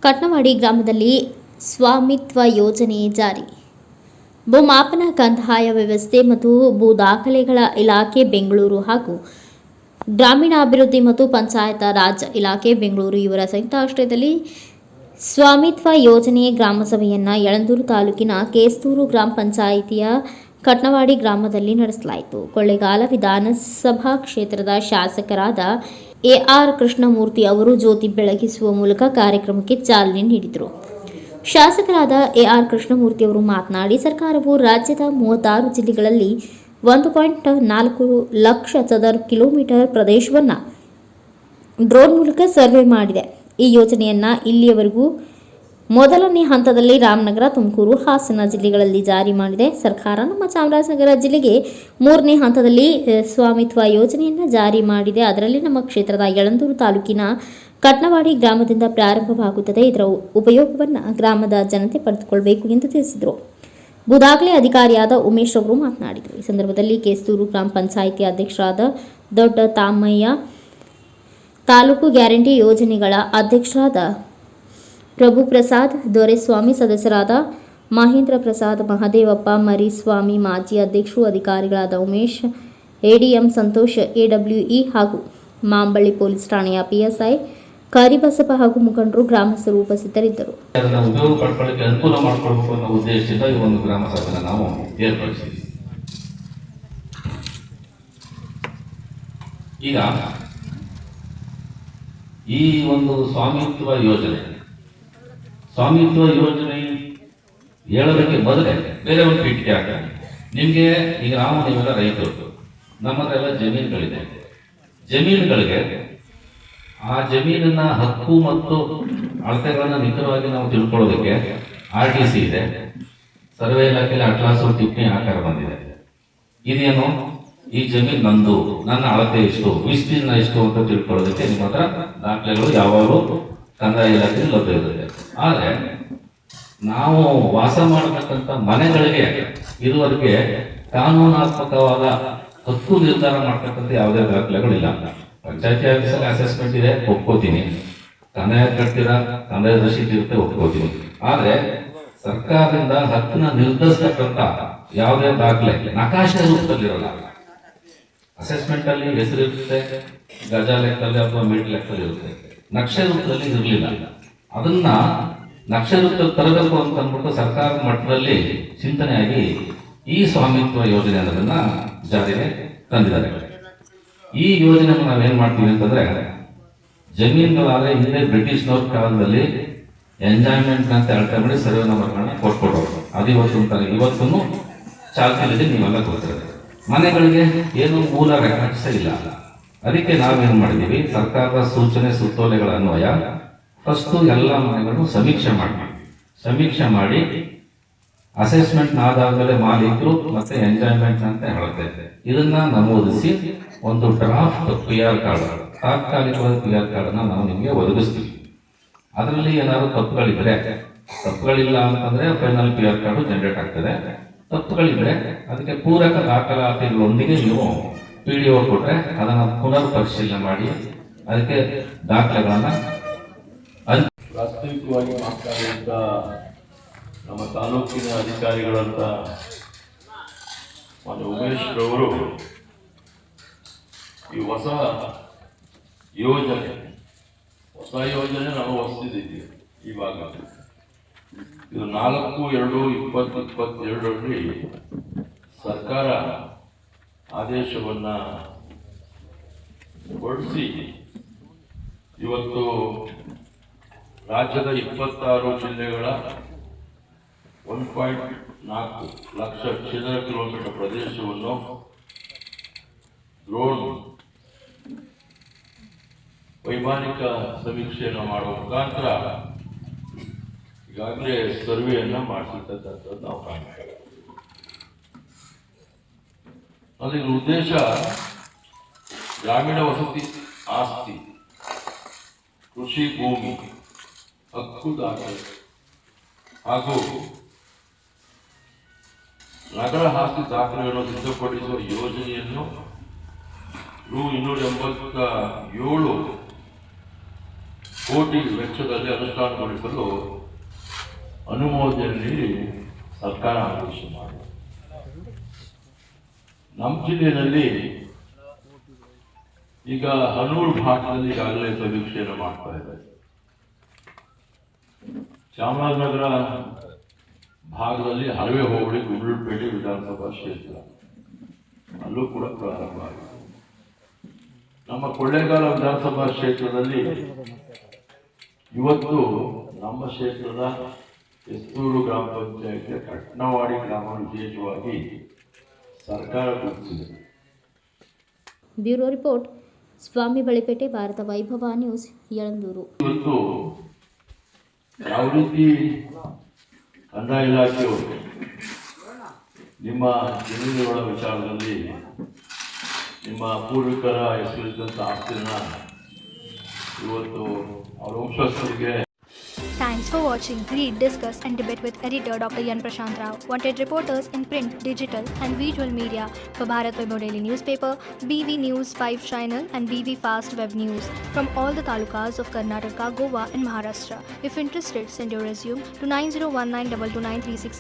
ಕಟ್ನವಾಡಿ ಗ್ರಾಮದಲ್ಲಿ ಸ್ವಾಮಿತ್ವ ಯೋಜನೆ ಜಾರಿ. ಭೂಮಾಪನ, ಕಂದಾಯ ವ್ಯವಸ್ಥೆ ಮತ್ತು ಭೂ ದಾಖಲೆಗಳ ಇಲಾಖೆ ಬೆಂಗಳೂರು ಹಾಗೂ ಗ್ರಾಮೀಣಾಭಿವೃದ್ಧಿ ಮತ್ತು ಪಂಚಾಯತ್ ರಾಜ್ ಇಲಾಖೆ ಬೆಂಗಳೂರು ಇವರ ಸಂಯುಕ್ತಾಶ್ರಯದಲ್ಲಿ ಸ್ವಾಮಿತ್ವ ಯೋಜನೆ ಗ್ರಾಮಸಭೆಯನ್ನು ಯಳಂದೂರು ತಾಲೂಕಿನ ಕೇಸ್ತೂರು ಗ್ರಾಮ ಪಂಚಾಯಿತಿಯ ಕಟ್ನವಾಡಿ ಗ್ರಾಮದಲ್ಲಿ ನಡೆಸಲಾಯಿತು. ಕೊಳ್ಳೇಗಾಲ ವಿಧಾನಸಭಾ ಕ್ಷೇತ್ರದ ಶಾಸಕರಾದ ಎಆರ್ ಕೃಷ್ಣಮೂರ್ತಿ ಅವರು ಜ್ಯೋತಿ ಬೆಳಗಿಸುವ ಮೂಲಕ ಕಾರ್ಯಕ್ರಮಕ್ಕೆ ಚಾಲನೆ ನೀಡಿದರು. ಶಾಸಕರಾದ ಎಆರ್ ಕೃಷ್ಣಮೂರ್ತಿ ಅವರು ಮಾತನಾಡಿ, ಸರ್ಕಾರವು ರಾಜ್ಯದ 36 ಜಿಲ್ಲೆಗಳಲ್ಲಿ 1.4 ಲಕ್ಷ ಚದರ ಕಿಲೋಮೀಟರ್ ಪ್ರದೇಶವನ್ನು ಡ್ರೋನ್ ಮೂಲಕ ಸರ್ವೆ ಮಾಡಿದೆ. ಈ ಯೋಜನೆಯನ್ನು ಇಲ್ಲಿಯವರೆಗೂ ಮೊದಲನೇ ಹಂತದಲ್ಲಿ ರಾಮನಗರ, ತುಮಕೂರು, ಹಾಸನ ಜಿಲ್ಲೆಗಳಲ್ಲಿ ಜಾರಿ ಮಾಡಿದೆ. ಸರ್ಕಾರ ನಮ್ಮ ಚಾಮರಾಜನಗರ ಜಿಲ್ಲೆಗೆ 3ನೇ ಹಂತದಲ್ಲಿ ಸ್ವಾಮಿತ್ವ ಯೋಜನೆಯನ್ನು ಜಾರಿ ಮಾಡಿದೆ. ಅದರಲ್ಲಿ ನಮ್ಮ ಕ್ಷೇತ್ರದ ಯಳಂದೂರು ತಾಲೂಕಿನ ಕಟ್ನವಾಡಿ ಗ್ರಾಮದಿಂದ ಪ್ರಾರಂಭವಾಗುತ್ತದೆ. ಇದರ ಉಪಯೋಗವನ್ನು ಗ್ರಾಮದ ಜನತೆ ಪಡೆದುಕೊಳ್ಳಬೇಕು ಎಂದು ತಿಳಿಸಿದರು. ಭೂದಾಖಲೆ ಅಧಿಕಾರಿಯಾದ ಉಮೇಶ್ ಅವರು ಮಾತನಾಡಿದರು. ಈ ಸಂದರ್ಭದಲ್ಲಿ ಕೇಸ್ತೂರು ಗ್ರಾಮ ಪಂಚಾಯಿತಿ ಅಧ್ಯಕ್ಷರಾದ ದೊಡ್ಡ ತಾಮಯ್ಯ, ತಾಲೂಕು ಗ್ಯಾರಂಟಿ ಯೋಜನೆಗಳ ಅಧ್ಯಕ್ಷರಾದ ಪ್ರಭುಪ್ರಸಾದ್, ದೊರೆಸ್ವಾಮಿ, ಸದಸ್ಯರಾದ ಮಹೇಂದ್ರ ಪ್ರಸಾದ್, ಮಹದೇವಪ್ಪ, ಮರಿಸ್ವಾಮಿ, ಮಾಜಿ ಅಧ್ಯಕ್ಷರು, ಅಧಿಕಾರಿಗಳಾದ ಉಮೇಶ್, ಎಡಿಎಂ ಸಂತೋಷ್, ಎಡಬ್ಲ್ಯೂಇ ಹಾಗೂ ಮಾಂಬಳ್ಳಿ ಪೊಲೀಸ್ ಠಾಣೆಯ ಪಿಎಸ್ಐ ಕರಿಬಸಪ್ಪ ಹಾಗೂ ಮುಖಂಡರು, ಗ್ರಾಮಸ್ಥರು ಉಪಸ್ಥಿತರಿದ್ದರು. ಉಪಯೋಗ ಪಡ್ಕೊಳ್ಳಿಕ್ಕೆ ಅನುಕೂಲ ಮಾಡಿಕೊಳ್ಬೇಕು ಅನ್ನೋ ಉದ್ದೇಶದಿಂದ ಈ ಒಂದು ಗ್ರಾಮ ಸಭೆಯನ್ನು ನಾವು ಏರ್ಪಡಿಸಿದ್ವಿ. ಈಗ ಈ ಒಂದು ಸ್ವಾಮಿತ್ವ ಯೋಜನೆ ಹೇಳೋದಕ್ಕೆ ಮೊದಲೇ ಬೇರೆ ಒಂದು ಪೀಠಿಕೆ ಆಗ ನಿಮಗೆ ಈಗ ನೀವೆಲ್ಲ ರೈತರು, ನಮ್ಮದೆಲ್ಲ ಜಮೀನುಗಳಿದೆ. ಜಮೀನುಗಳಿಗೆ ಆ ಜಮೀನಿನ ಹಕ್ಕು ಮತ್ತು ಅಳತೆಗಳನ್ನ ನಿಖರವಾಗಿ ನಾವು ತಿಳ್ಕೊಳ್ಳೋದಕ್ಕೆ RTC ಇದೆ, ಸರ್ವೆ ಇಲಾಖೆಯಲ್ಲಿ ಅಟ್ಲಾಸ್ ಟಿಪ್ಪಣಿ ಆಕಾರ ಬಂದಿದೆ. ಇದೇನು, ಈ ಜಮೀನು ನಂದು, ನನ್ನ ಅಳತೆ ಎಷ್ಟು, ವಿಸ್ತೀರ್ಣ ಎಷ್ಟು ಅಂತ ತಿಳ್ಕೊಳ್ಳೋದಕ್ಕೆ ನಿಮ್ಮ ಹತ್ರ ದಾಖಲೆಗಳು ಯಾವಾಗಲೂ ಕಂದಾಯ ಇಲಾಖೆಯಲ್ಲಿ ಲಭ್ಯ ಇರುತ್ತೆ. ಆದರೆ ನಾವು ವಾಸ ಮಾಡತಕ್ಕಂಥ ಮನೆಗಳಿಗೆ ಇದುವರೆಗೆ ಕಾನೂನಾತ್ಮಕವಾದ ಹಕ್ಕು ನಿರ್ಧಾರ ಮಾಡ್ತಕ್ಕಂಥ ಯಾವುದೇ ದಾಖಲೆಗಳಿಲ್ಲ. ಪಂಚಾಯತಿ ಆಫೀಸಲ್ಲಿ ಅಸೆಸ್ಮೆಂಟ್ ಇದೆ, ಒಪ್ಕೋತೀನಿ. ಕಂದಾಯ ಕಟ್ತೀರಾ, ಕಂದಾಯ ರಸೀದಿ ಇರುತ್ತೆ, ಒಪ್ಕೋತೀನಿ. ಆದ್ರೆ ಸರ್ಕಾರದಿಂದ ಹಕ್ಕನ್ನ ನಿರ್ಧರಿಸತಕ್ಕಂಥ ಯಾವುದೇ ದಾಖಲೆ ನಕಾಶೆ ರೂಪದಲ್ಲಿರಲ್ಲ. ಅಸೆಸ್ಮೆಂಟ್ ಅಲ್ಲಿ ಹೆಸರಿರುತ್ತೆ, ಗಜ ಲೆಕ್ಕದಲ್ಲಿ ಅಥವಾ ಮೀಟರ್ ಲೆಕ್ಕದಲ್ಲಿ ಇರುತ್ತೆ, ನಕ್ಷೆ ರೂಪದಲ್ಲಿ ಇರಲಿಲ್ಲ. ಅದನ್ನ ನಕ್ಷೆ ರೂಪದಲ್ಲಿ ತರಬೇಕು ಅಂತ ಅಂದ್ಬಿಟ್ಟು ಸರ್ಕಾರದ ಮಟ್ಟದಲ್ಲಿ ಚಿಂತನೆಯಾಗಿ ಈ ಸ್ವಾಮಿತ್ವ ಯೋಜನೆ ಅನ್ನೋದನ್ನ ಜಾರಿಗೆ ತಂದಿದ್ದಾರೆ. ಈ ಯೋಜನೆಯನ್ನು ನಾವೇನ್ ಮಾಡ್ತೀವಿ ಅಂತಂದ್ರೆ, ಜಮೀನುಗಳಾದ್ರೆ ಹಿಂದೆ ಬ್ರಿಟಿಷ್ನವ್ರ ಕಾಲದಲ್ಲಿ ಎಂಜಾಯ್ಮೆಂಟ್ ಅಂತ ಅಳತೆ ಮಾಡಿ ಸರ್ವೆ ನಂಬರ್ಗಳನ್ನ ಕೊಟ್ಕೊಡೋರು. ಅದು ಇವತ್ತು ಚಾಲ್ತಿಯಲ್ಲಿ ನೀವೆಲ್ಲ ಗೊತ್ತಿರುತ್ತೆ. ಮನೆಗಳಿಗೆ ಏನು ಮೂಲ ರೆಕಾರ್ಡ್ಸ್ ಇಲ್ಲ. ಅದಕ್ಕೆ ನಾವೇನ್ ಮಾಡಿದೀವಿ, ಸರ್ಕಾರದ ಸೂಚನೆ ಸುತ್ತೋಲೆಗಳ ಅನ್ವಯ ಫಸ್ಟ್ ಎಲ್ಲ ಮನೆಗಳನ್ನು ಸಮೀಕ್ಷೆ ಮಾಡಿ ಅಸೆಸ್ಮೆಂಟ್ ಆದಾದ್ಮೇಲೆ ಮಾಲೀಕರು ಮತ್ತೆ ಎಂಜಾಯ್ಮೆಂಟ್ ಅಂತ ಹೇಳುತ್ತೆ. ಇದನ್ನ ನಮೂದಿಸಿ ಒಂದು ಡ್ರಾಫ್ಟ್ PR ಕಾರ್ಡ್, ತಾತ್ಕಾಲಿಕವಾದ PR ಕಾರ್ಡ್ ಅನ್ನ ನಾವು ನಿಮಗೆ ಒದಗಿಸ್ತೀವಿ. ಅದರಲ್ಲಿ ಏನಾದ್ರು ತಪ್ಪುಗಳಿಲ್ಲ ಅಂತಂದ್ರೆ ಫೈನಲ್ PR ಕಾರ್ಡ್ ಜನರೇಟ್ ಆಗ್ತದೆ. ತಪ್ಪುಗಳಿದ್ರೆ ಅದಕ್ಕೆ ಪೂರಕ ದಾಖಲಾತಿಗಳೊಂದಿಗೆ ನೀವು PDO ಕೊಟ್ರೆ ಅದನ್ನ ಪುನರ್ ಪರಿಶೀಲನೆ ಮಾಡಿ ಅದಕ್ಕೆ ದಾಖಲೆಗಳನ್ನ ವಾಸ್ತವಿಕವಾಗಿ ಮಾತನಾಡಿದ ನಮ್ಮ ತಾಲೂಕಿನ ಅಧಿಕಾರಿಗಳಂತ ಉಮೇಶ್ ರವರು ಈ ಹೊಸ ಯೋಜನೆ ನಾವು ಹೊಸದಿದ್ದೀವಿ. ಇವಾಗ ಇದು 4/2/2022ರಲ್ಲಿ ಸರ್ಕಾರ ಆದೇಶವನ್ನ ಹೊರಡಿಸಿ ಇವತ್ತು ರಾಜ್ಯದ 26 ಜಿಲ್ಲೆಗಳ 1.4 ಲಕ್ಷ ಚದರ ಕಿಲೋಮೀಟರ್ ಪ್ರದೇಶವನ್ನು ಡ್ರೋನ್ ವೈಮಾನಿಕ ಸಮೀಕ್ಷೆಯನ್ನು ಮಾಡುವ ಮುಖಾಂತರ ಈಗಾಗಲೇ ಸರ್ವೆಯನ್ನ ಮಾಡಿಸಿರ್ತಕ್ಕಂಥದ್ದು ನಾವು ಕಾಣ್ತೇವೆ. ಅದರ ಉದ್ದೇಶ ಗ್ರಾಮೀಣ ವಸತಿ ಆಸ್ತಿ, ಕೃಷಿ ಭೂಮಿ ಹಕ್ಕು ದಾಖಲೆ ಹಾಗೂ ನಗರ ಆಸ್ತಿ ದಾಖಲೆಗಳನ್ನು ಸಿದ್ಧಪಡಿಸುವ ಯೋಜನೆಯನ್ನು ರೂ 287 ಕೋಟಿ ವೆಚ್ಚದಲ್ಲಿ ಅನುಷ್ಠಾನಗೊಳಿಸಲು ಅನುಮೋದನೆ ನೀಡಿ ಸರ್ಕಾರ ಆದೇಶ ಮಾಡಿದೆ. ನಮ್ಮ ಜಿಲ್ಲೆಯಲ್ಲಿ ಈಗ ಹನೂರು ಭಾಗದಲ್ಲಿ ಈಗಾಗಲೇ ಸಮೀಕ್ಷೆಯನ್ನು ಮಾಡ್ತಾ ಇದ್ದಾರೆ. ಚಾಮರಾಜನಗರ ಭಾಗದಲ್ಲಿ ಹರವೆ ಹೋಬಳಿ ಗುಂಡ್ಲುಪೇಟೆ ವಿಧಾನಸಭಾ ಕ್ಷೇತ್ರ ಅಲ್ಲೂ ಕೂಡ ಪ್ರಾರಂಭ ಆಗಿದೆ. ನಮ್ಮ ಕೊಳ್ಳೇಗಾಲ ವಿಧಾನಸಭಾ ಕ್ಷೇತ್ರದಲ್ಲಿ ಇವತ್ತು ನಮ್ಮ ಕ್ಷೇತ್ರದ ಎಸ್ತೂರು ಗ್ರಾಮ ಪಂಚಾಯತ್ ಕಟ್ನವಾಡಿ ಗ್ರಾಮ ವಿಶೇಷವಾಗಿ ಸರ್ಕಾರ ಗುರುತಿಸಿದೆ. ಬ್ಯೂರೋ ರಿಪೋರ್ಟ್ ಸ್ವಾಮಿ ಬಳಿಪೇಟೆ, ಭಾರತ ವೈಭವ ನ್ಯೂಸ್, ಯಳಂದೂರು. ಇವತ್ತು ಯಾವ ರೀತಿ ಕಂದಾಯ ಇಲಾಖೆಯವರು ನಿಮ್ಮ ಜಮೀನುಗಳ ವಿಚಾರದಲ್ಲಿ ನಿಮ್ಮ ಪೂರ್ವಿಕರ ಹೆಸರಿದ್ದಂಥ ಆಸ್ತಿನ ಇವತ್ತು ಅವರ ವಂಶಸ್ಥರಿಗೆ. Thanks for watching Read, Discuss and Debate with editor Dr. Yan Prashant Rao. Wanted reporters in print, digital and visual media for Bharat Vaibhav Daily Newspaper, BV News 5 Channel and BV Fast Web News from all the talukas of Karnataka, Goa and Maharashtra. If interested, send your resume to 9019229363